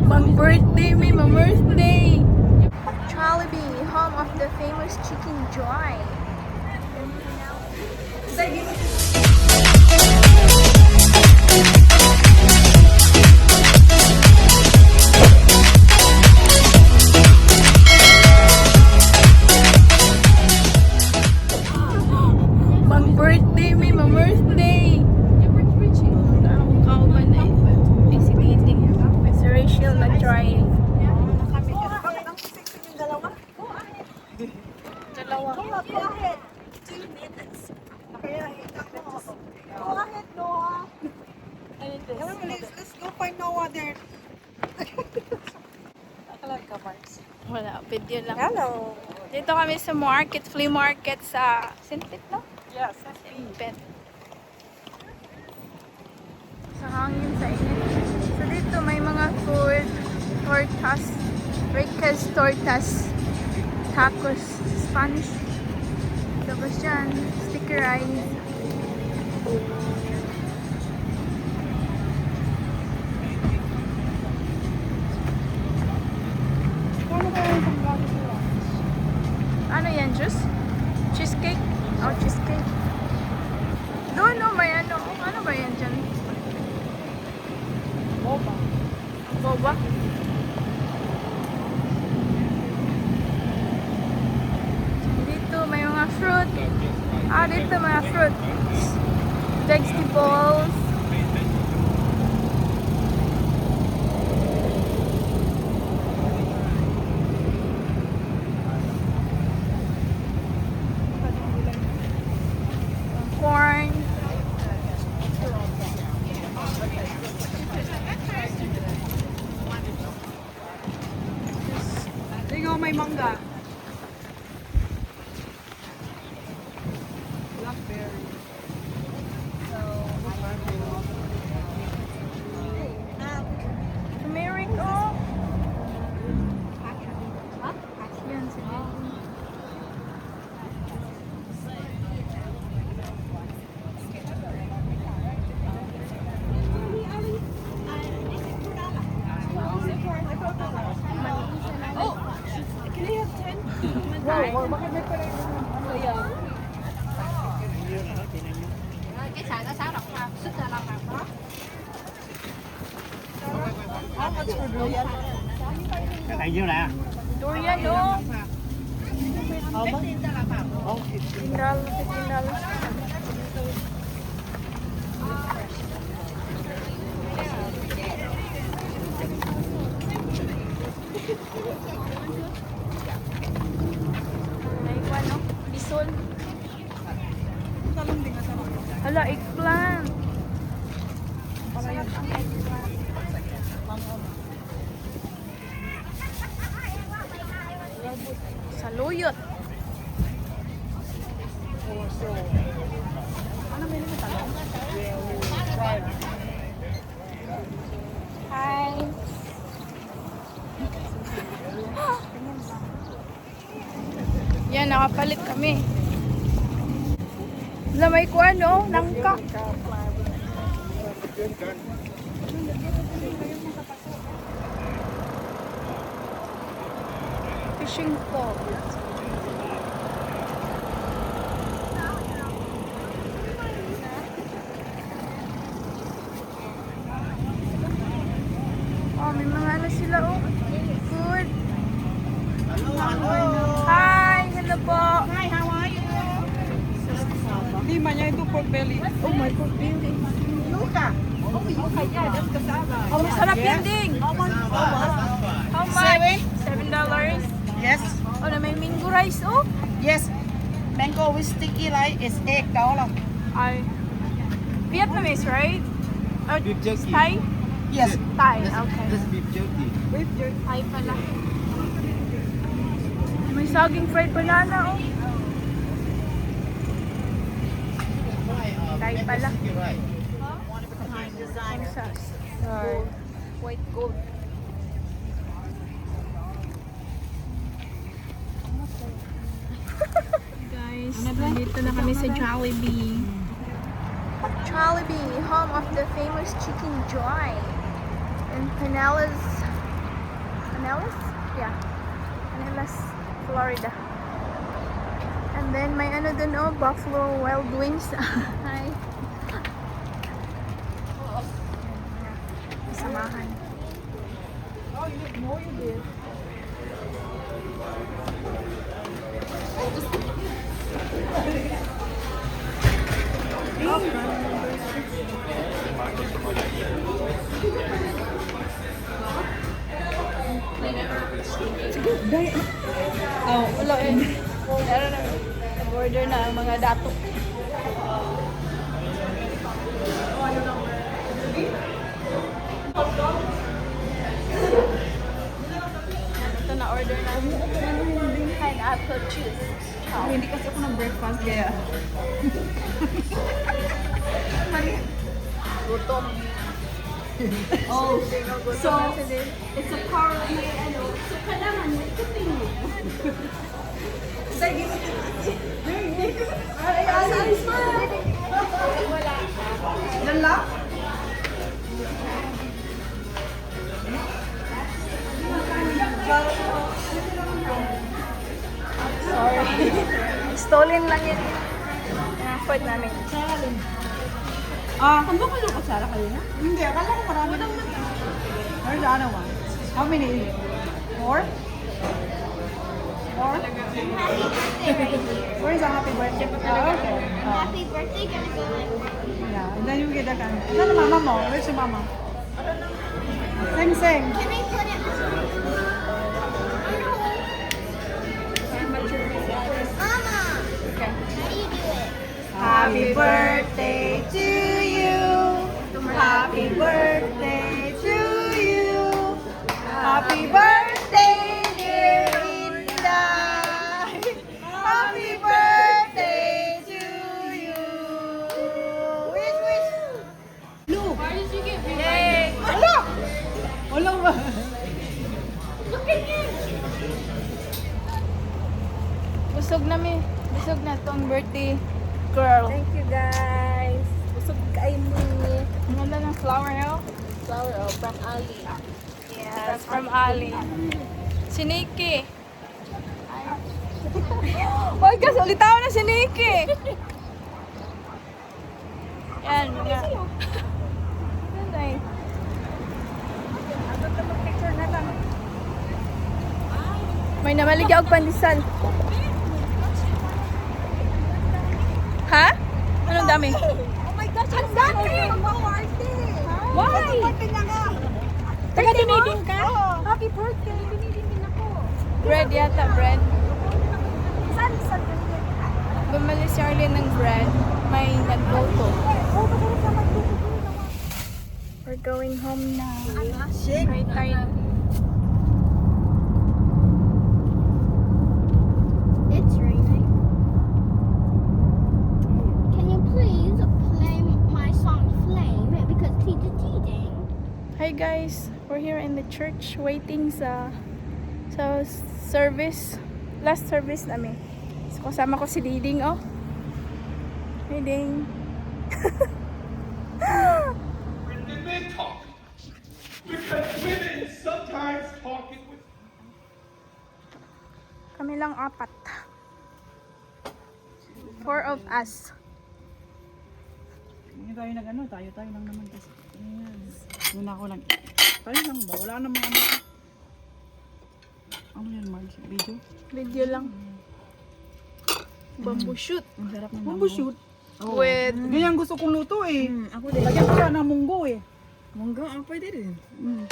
Mag-birthday, may ma-birthday! Jollibee, home of the famous Chicken Joy. Mag-birthday, may ma-birthday! Kauban na eh. Si Titi. Si Rachel nag-try. Dalawa. Go ahead. 2 minutes. Go ahead, Noah. Let's go find Noah there. Wala, video lang. Hello. Dito kami sa market, flea market sa Sinpit, no? Yes. Sinpit. Sa hangin, sa init. So dito may mga food, tortas, breakfast tortas, tacos, Spanish. Tapos dyan, sticky rice. Ano yan, juice? Cheesecake? Oh, cheesecake. Doon, no, may ano. Ano ba yan dyan? Boba. Boba? Dito may mga fruit. Dito mga fruit. Vegetables. Corn. Tingnan may mangga. Blackberry. Turmeric, oh. Yan, sige. Wow, bakit may pala yung ano yan? How much for durian? Cái này nhiêu nè? Durian, oh. How much? Oh, $15. May ano? Bisol. Talong din kasama. Hala, eggplant. Para yun. Saluyot. So, ano may naman talong? Right. Hi. Yan, nakapalit kami. Wala, may kuwan, no? Nangka. Fishing pole. Oh, may mga ano sila, oh. Food. Hi, hello po. Hi, how are you? Hindi man niya ito pork belly. Oh my God, building. Luka. Oh, yuka yan. That's kasama. Oh, masarap building. How much? How much? $7. Yes. Oh, na may mango rice, oh. Yes. Mango with sticky rice is $8. Ay. Vietnamese, right? Oh, Beef jerky. Thai? Yes. Thai, okay. This beef jerky. With your Thai pala. May saging fried banana, oh. Thai pala. Texas. Gold. White gold. Guys, nandito na kami sa Jollibee. Jollibee, home of the famous Chicken Joy. And Pinellas Pinellas? Yeah. Pinellas, Florida. And then may ano dun oh, Buffalo Wild Wings. Hi. Samahan. Oh, you know you did. Oh, wala eh. Meron na. Nag-order na ang mga dato. Ito na order na. Pineapple juice. Hindi kasi ako ng breakfast kaya. Gutom. Oh, so today. it's a power may ano. So kailangan mo ikutin mo. Sige. Ay, wala. Dala? Sorry. Stolen lang yun. Effort namin. Ah, kung ba kayo kutsara kanina? Hindi, akala ko marami. Where's the other one? How many is it? Four? Four? Where's the happy birthday? Oh, okay. Oh. Happy birthday, gonna go in. Yeah, and then you get that kind. Saan ang mama mo? Where's your mama? Sing, sing. Can I put it? Mama, Okay. how do you do it? Happy birthday to you. Happy birthday to you. Happy birthday, dear Linda. Happy birthday to you. Wish, wish. Look. Where did you get Yay! Wala. Wala ba? Look at him. Busog na mi. Busog na tong birthday girl. Thank you guys. Busog kayo mo. Ang ganda ng flower oh. Flower from Ali. Yes, from Ali. Si Nikki. Oy, guys, ulitaw na si Nikki. Yan, mga... Ganda eh. Picture na lang. May namaligya og pandesal. Ha? Anong dami? Oh my gosh, ang dami! Mag-party! Why? Birthday na nga! Taga dinidin ka? Happy birthday! Binidin din ako. Bread yata, bread. Saan sa birthday? Bumali si Arlene ng bread. May nagluto. Oh, magaling ka magluto. We're going home now. Shake! Right time. It's raining. Can you please play my song Flame? Because Teacher T-Ding. Hi guys, we're here in the church waiting sa service. Last service namin. So, kasama ko si Diding oh. Diding. When did men talk? Because women sometimes talk it with. Kami lang apat. 4 of us. Hindi tayo nag-ano, tayo lang naman kasi. Ayan. Muna ako lang. Tayo lang ba? Wala namang ano. Ano yan, Marge? Video? Video lang. Bamboo shoot. Ang sarap ng bamboo shoot. With Ganyan gusto kong luto eh. Ako din. Lagyan ko siya ng munggo eh. Munggo, pwede rin. Mm.